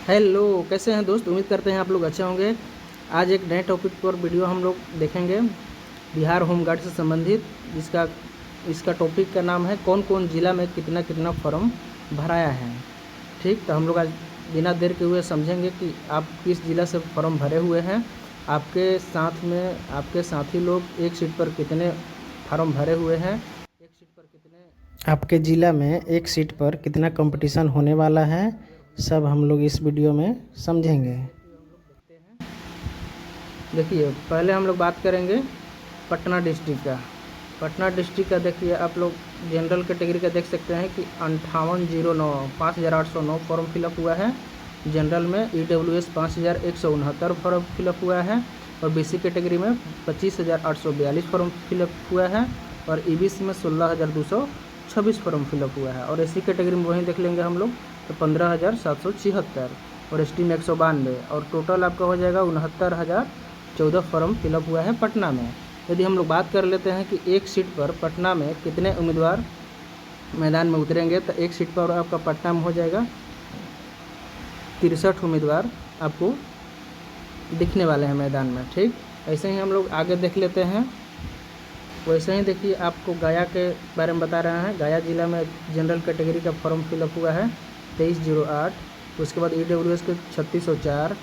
Hello, कैसे हैं दोस्त। उम्मीद करते हैं आप लोग अच्छे होंगे। आज एक नए टॉपिक पर वीडियो हम लोग देखेंगे, बिहार होमगार्ड से संबंधित। इसका टॉपिक का नाम है कौन कौन ज़िला में कितना कितना फॉर्म भराया है। ठीक, तो हम लोग आज बिना देर के हुए समझेंगे कि आप किस ज़िला से फॉर्म भरे हुए हैं। आपके साथी लोग एक सीट पर कितने फार्म भरे हुए हैं, एक सीट पर कितने, आपके ज़िला में एक सीट पर कितना कंपटीशन होने वाला है, सब हम लोग इस वीडियो में समझेंगे। देखिए, पहले हम लोग बात करेंगे पटना डिस्ट्रिक्ट का। पटना डिस्ट्रिक्ट का देखिए, आप लोग जनरल कैटेगरी का देख सकते हैं कि 5809 फॉर्म फिलअप हुआ है। जनरल में EWS 5169 फॉर्म फिलअप हुआ है और BC कैटेगरी में 25,842 फॉर्म फिलअप हुआ है और EBC में 16,226 फॉर्म फिलअप हुआ है और SC कैटेगरी में वहीं देख लेंगे हम लोग तो 15,776 और ST में 192 और टोटल आपका हो जाएगा 69,014 फॉर्म फिलअप हुआ है पटना में। यदि हम लोग बात कर लेते हैं कि एक सीट पर पटना में कितने उम्मीदवार मैदान में उतरेंगे, तो एक सीट पर आपका पटना में हो जाएगा 63 उम्मीदवार आपको दिखने वाले हैं मैदान में। ठीक, ऐसे ही हम लोग आगे देख लेते हैं। वैसे ही देखिए, आपको गया के बारे में बता रहे हैं। गया जिला में जनरल कैटेगरी का फॉर्म फिलअप हुआ है 2308। उसके बाद EWS के 3604,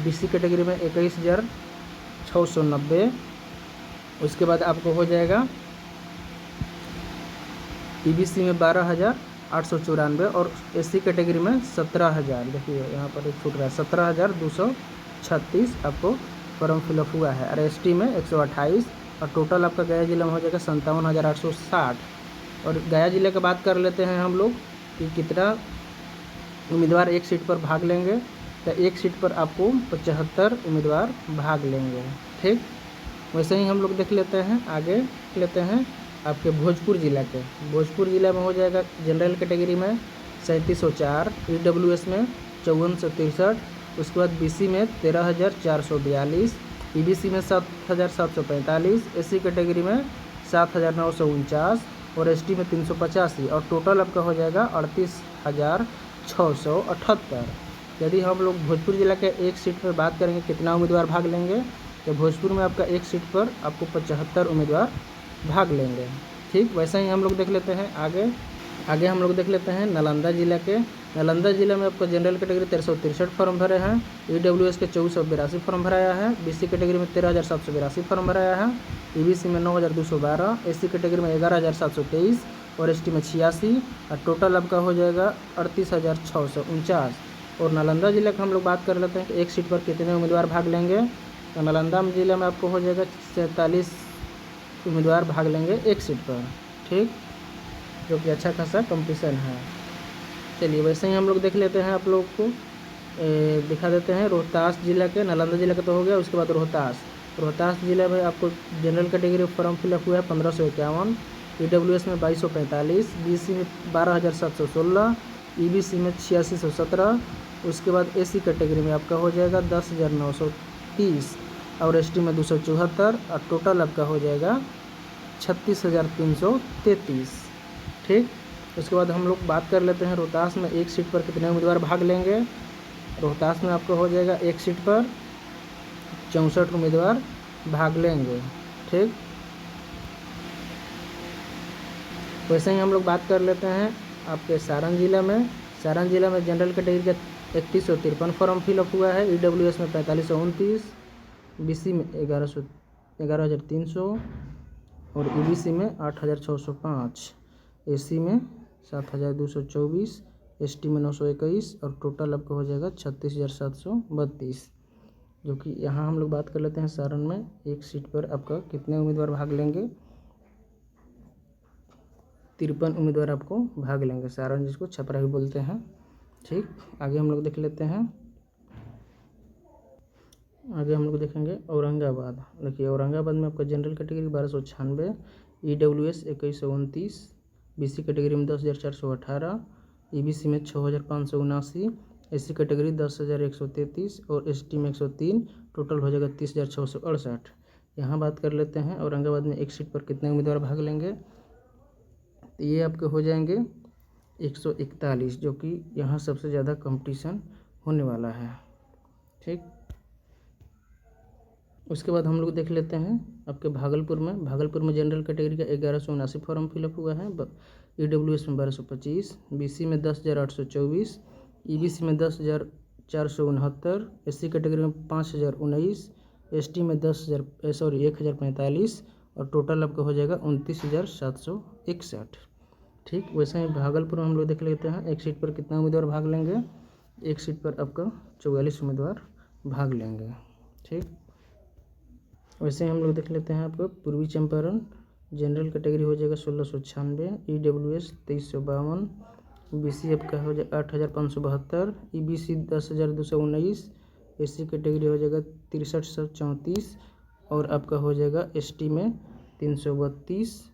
BC कैटेगरी में 21,690। उसके बाद आपको हो जाएगा EBC में 12,894 और SC कैटेगरी में 17,000। देखिए यहाँ पर एक छूट रहा है, 17,236 आपको फॉर्म फिलअप हुआ है और ST में 128 और टोटल आपका गया जिला में हो जाएगा 57,860। और गया जिले की बात कर लेते हैं हम लोग कि कितना उम्मीदवार एक सीट पर भाग लेंगे, तो एक सीट पर आपको 75 उम्मीदवार भाग लेंगे। ठीक, वैसे ही हम लोग देख लेते हैं, आगे लेते हैं आपके भोजपुर ज़िला के। भोजपुर ज़िला में हो जाएगा जनरल कैटेगरी में 3704, EWS में 5463, उसके बाद BC में 13,442, EBC में 7,745, SC कैटेगरी में 7,949 और ST में 385 और टोटल आपका हो जाएगा 38,678। यदि हम लोग भोजपुर ज़िला के एक सीट पर बात करेंगे कितना उम्मीदवार भाग लेंगे, तो भोजपुर में आपका एक सीट पर आपको 75 उम्मीदवार भाग लेंगे। ठीक, वैसे ही हम लोग देख लेते हैं आगे हम लोग देख लेते हैं नालंदा जिला के। नालंदा जिला में आपको जनरल कैटेगरी 1363 फॉर्म भरे हैं, EWS के 2482 फॉर्म भराया है, BC कैटेगरी में 13,782 फॉर्म भराया है, EBC में 9,212, SC कैटेगरी में 11,723 और ST में 86 और टोटल आपका हो जाएगा 38,649। और नालंदा जिला की हम लोग बात कर लेते हैं कि एक सीट पर कितने उम्मीदवार भाग लेंगे, तो नालंदा जिले में आपको हो जाएगा 47 उम्मीदवार भाग लेंगे एक सीट पर। ठीक, जो कि अच्छा खासा कंपटीशन है। चलिए, वैसे ही हम लोग देख लेते हैं, आप लोग को दिखा देते हैं रोहतास जिला के। नालंदा जिला का तो हो गया, उसके बाद रोहतास जिला में आपको जनरल कैटेगरी फॉर्म फिलअप हुआ है 1551, EWS में 2245, BC में 12,716, EBC में 8617, उसके बाद SC कैटेगरी में आपका हो जाएगा 10,930 और ST में 274 और टोटल आपका हो जाएगा 36,333। ठीक, उसके बाद हम लोग बात कर लेते हैं रोहतास में एक सीट पर कितने उम्मीदवार भाग लेंगे। रोहतास में आपको हो जाएगा एक सीट पर 64 उम्मीदवार भाग लेंगे। ठीक, वैसे ही हम लोग बात कर लेते हैं आपके सारण जिला में। सारण जिला में जनरल कैटेगरी का 3153 फॉर्म फिलअप हुआ है, EWS में 4529, BC में 11,300 और EBC में 8,605, SC में 7,224, ST में 921 और टोटल आपका हो जाएगा 36,732। जो कि यहाँ हम लोग बात कर लेते हैं सारण में एक सीट पर आपका कितने उम्मीदवार भाग लेंगे। 53 उम्मीदवार आपको भाग लेंगे, सारण जिसको छपरा भी बोलते हैं। ठीक, आगे हम लोग देख लेते हैं। आगे हम लोग देखेंगे औरंगाबाद। देखिए, औरंगाबाद में आपका general category 1296, EWS 2129, BC category में 10,418, EBC में 6,579, SC कैटेगरी 10,133 और ST में 103, टोटल हो जाएगा 30,668। यहाँ बात कर लेते हैं औरंगाबाद में एक सीट पर कितने उम्मीदवार भाग लेंगे, तो ये आपके हो जाएंगे 141, जो कि यहाँ सबसे ज़्यादा कंपटीशन होने वाला है। ठीक, उसके बाद हम लोग देख लेते हैं आपके भागलपुर में जनरल कैटेगरी का 1179 फॉर्म फिलअप हुआ है। EWS में 1225, BC में 10,824, EBC में 10,469, SC कैटेगरी में 5,019, ST में 1,045 और टोटल आपका हो जाएगा 29,761। ठीक, वैसे ही भागलपुर में हम लोग देख लेते हैं एक सीट पर कितना उम्मीदवार भाग लेंगे। एक सीट पर आपका 44 उम्मीदवार भाग लेंगे। ठीक, वैसे ही हम लोग देख लेते हैं आपको पूर्वी चंपारण जनरल कैटेगरी हो जाएगा 1696, EWS 2352, BC आपका हो जाएगा 8,572, EBC 10,219, SC कैटेगरी हो जाएगा 6334 और आपका हो जाएगा ST में 332।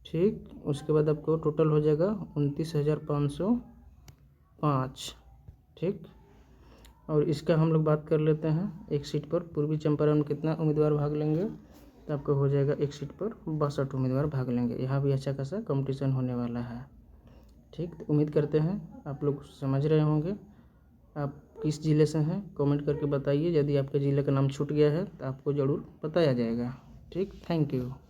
ठीक, उसके बाद आपको टोटल हो जाएगा 29,505। ठीक, और इसका हम लोग बात कर लेते हैं एक सीट पर पूर्वी चंपारण में कितना उम्मीदवार भाग लेंगे। तो आपको हो जाएगा एक सीट पर 62 उम्मीदवार भाग लेंगे। यहाँ भी अच्छा खासा कंपटीशन होने वाला है। ठीक, तो उम्मीद करते हैं आप लोग समझ रहे होंगे। आप किस ज़िले से हैं कमेंट करके बताइए। यदि आपके ज़िले का नाम छूट गया है तो आपको ज़रूर बताया जाएगा। ठीक, थैंक यू।